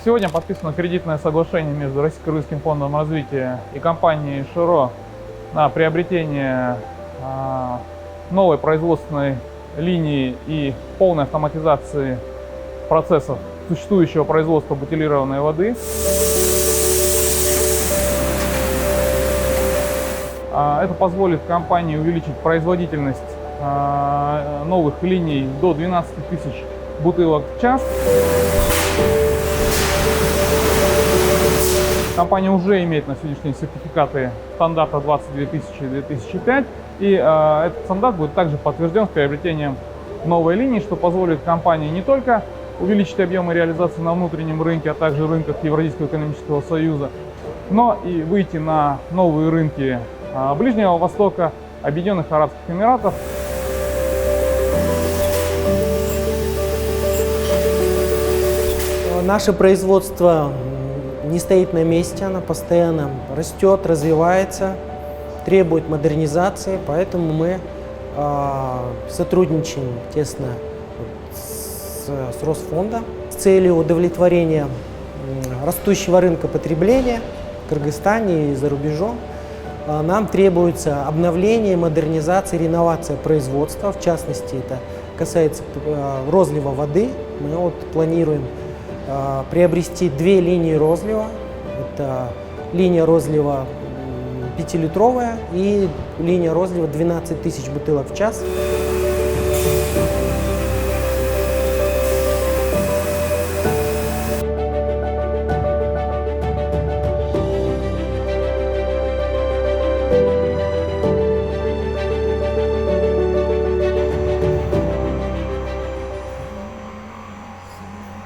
Сегодня подписано кредитное соглашение между Российско-Крымским фондом развития и компанией ШИРО на приобретение новой производственной линии и полной автоматизации процессов существующего производства бутилированной воды. Это позволит компании увеличить производительность новых линий до 12 тысяч бутылок в час. Компания уже имеет на сегодняшний день сертификаты стандарта 22000-2005, и этот стандарт будет также подтвержден с приобретением новой линии, что позволит компании не только увеличить объемы реализации на внутреннем рынке, а также рынках Евразийского экономического союза, но и выйти на новые рынки Ближнего Востока, Объединенных Арабских Эмиратов. Наше производство не стоит на месте, оно постоянно растет, развивается, требует модернизации, поэтому мы сотрудничаем тесно с Росфондом с целью удовлетворения растущего рынка потребления в Кыргызстане и за рубежом. Нам требуется обновление, модернизация, реновация производства, в частности, это касается розлива воды. Мы планируем приобрести две линии розлива. Это линия розлива 5-литровая и линия розлива 12 тысяч бутылок в час.